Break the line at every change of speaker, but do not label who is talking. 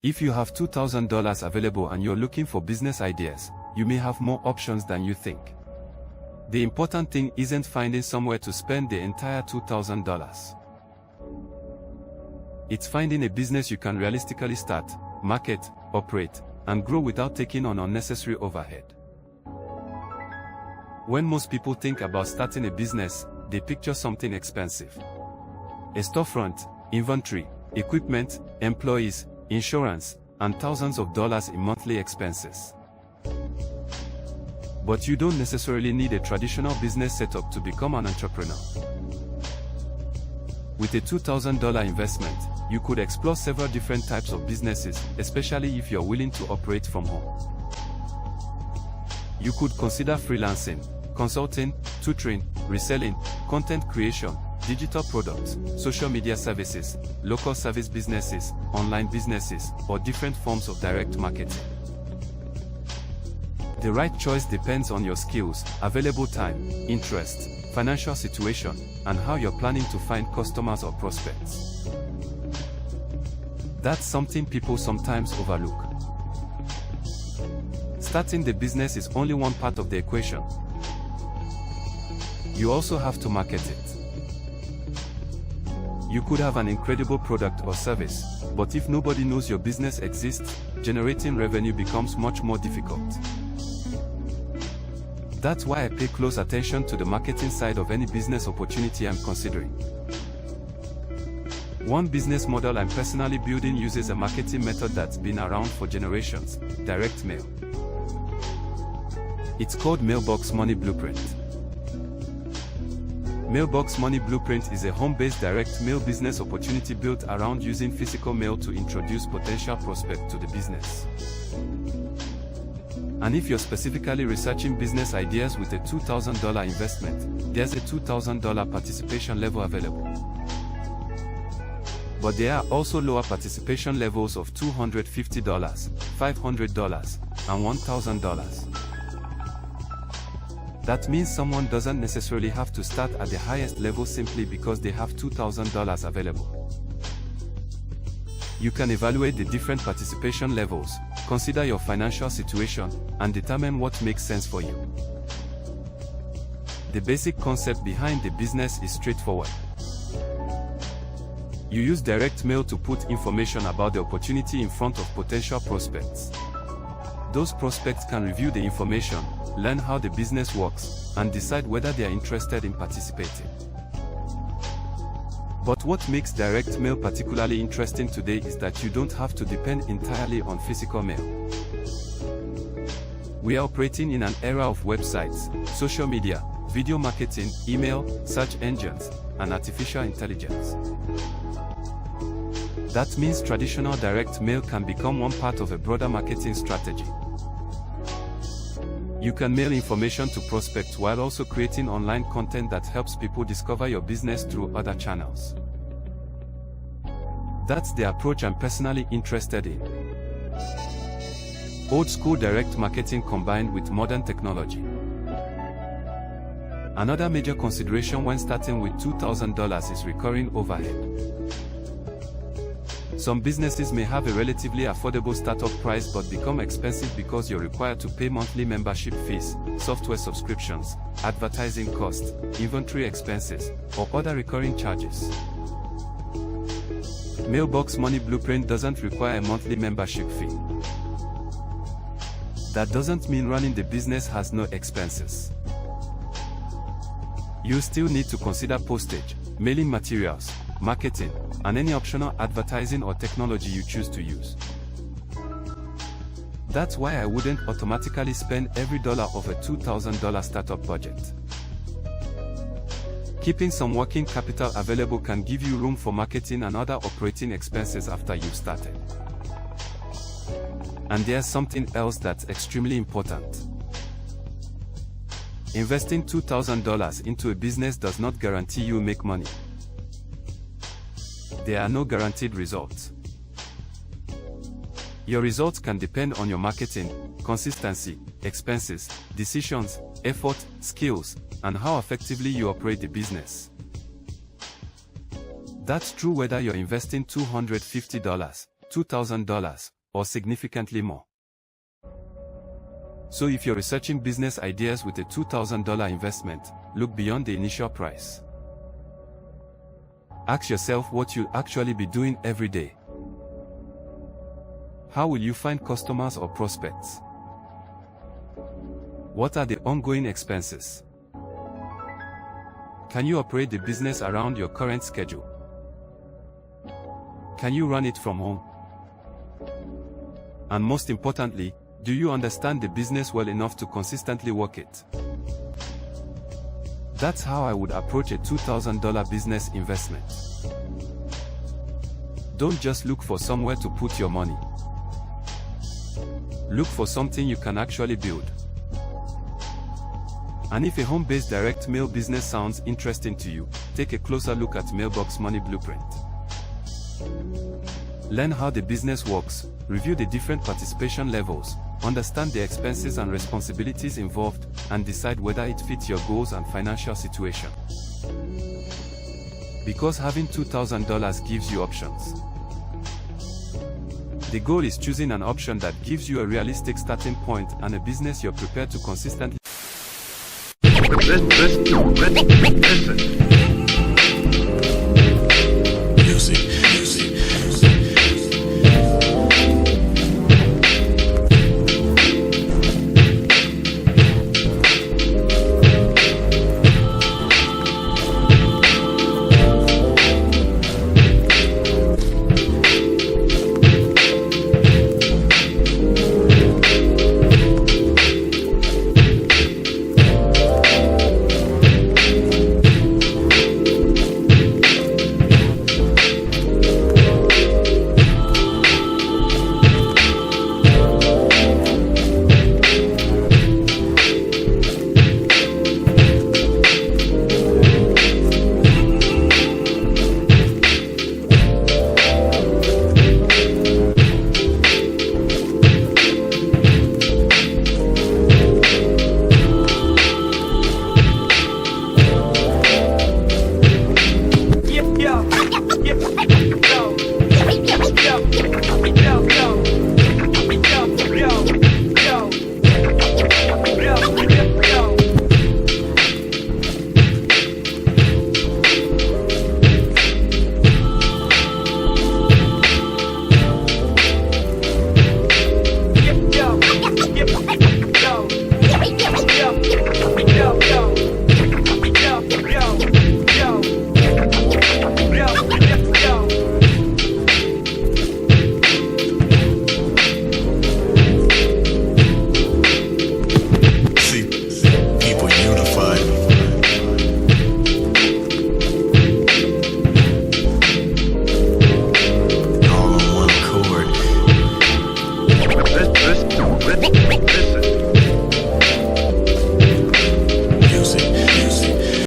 If you have $2,000 available and you're looking for business ideas, you may have more options than you think. The important thing isn't finding somewhere to spend the entire $2,000. It's finding a business you can realistically start, market, operate, and grow without taking on unnecessary overhead. When most people think about starting a business, they picture something expensive. A storefront, inventory, equipment, employees, insurance, and thousands of dollars in monthly expenses. But you don't necessarily need a traditional business setup to become an entrepreneur. With a $2,000 investment, you could explore several different types of businesses, especially if you're willing to operate from home. You could consider freelancing, consulting, tutoring, reselling, content creation, digital products, social media services, local service businesses, online businesses, or different forms of direct marketing. The right choice depends on your skills, available time, interest, financial situation, and how you're planning to find customers or prospects. That's something people sometimes overlook. Starting the business is only one part of the equation. You also have to market it. You could have an incredible product or service, but if nobody knows your business exists, generating revenue becomes much more difficult. That's why I pay close attention to the marketing side of any business opportunity I'm considering. One business model I'm personally building uses a marketing method that's been around for generations: direct mail. It's called Mailbox Money Blueprint. Mailbox Money Blueprint is a home-based direct mail business opportunity built around using physical mail to introduce potential prospects to the business. And if you're specifically researching business ideas with a $2,000 investment, there's a $2,000 participation level available. But there are also lower participation levels of $250, $500, and $1,000. That means someone doesn't necessarily have to start at the highest level simply because they have $2,000 available. You can evaluate the different participation levels, consider your financial situation, and determine what makes sense for you. The basic concept behind the business is straightforward. You use direct mail to put information about the opportunity in front of potential prospects. Those prospects can review the information, learn how the business works, and decide whether they are interested in participating. But what makes direct mail particularly interesting today is that you don't have to depend entirely on physical mail. We are operating in an era of websites, social media, video marketing, email, search engines, and artificial intelligence. That means traditional direct mail can become one part of a broader marketing strategy. You can mail information to prospects while also creating online content that helps people discover your business through other channels. That's the approach I'm personally interested in. Old school direct marketing combined with modern technology. Another major consideration when starting with $2,000 is recurring overhead. Some businesses may have a relatively affordable startup price but become expensive because you're required to pay monthly membership fees, software subscriptions, advertising costs, inventory expenses, or other recurring charges. Mailbox Money Blueprint doesn't require a monthly membership fee. That doesn't mean running the business has no expenses. You still need to consider postage, mailing materials, marketing, and any optional advertising or technology you choose to use. That's why I wouldn't automatically spend every dollar of a $2,000 startup budget. Keeping some working capital available can give you room for marketing and other operating expenses after you've started. And there's something else that's extremely important. Investing $2,000 into a business does not guarantee you'll make money. There are no guaranteed results. Your results can depend on your marketing, consistency, expenses, decisions, effort, skills, and how effectively you operate the business. That's true whether you're investing $250, $2,000, or significantly more. So if you're researching business ideas with a $2,000 investment, look beyond the initial price. Ask yourself what you'll actually be doing every day. How will you find customers or prospects? What are the ongoing expenses? Can you operate the business around your current schedule? Can you run it from home? And most importantly, do you understand the business well enough to consistently work it? That's how I would approach a $2,000 business investment. Don't just look for somewhere to put your money. Look for something you can actually build. And if a home-based direct mail business sounds interesting to you, take a closer look at Mailbox Money Blueprint. Learn how the business works, review the different participation levels, understand the expenses and responsibilities involved, and decide whether it fits your goals and financial situation. Because having $2,000 gives you options. The goal is choosing an option that gives you a realistic starting point and a business you're prepared to consistently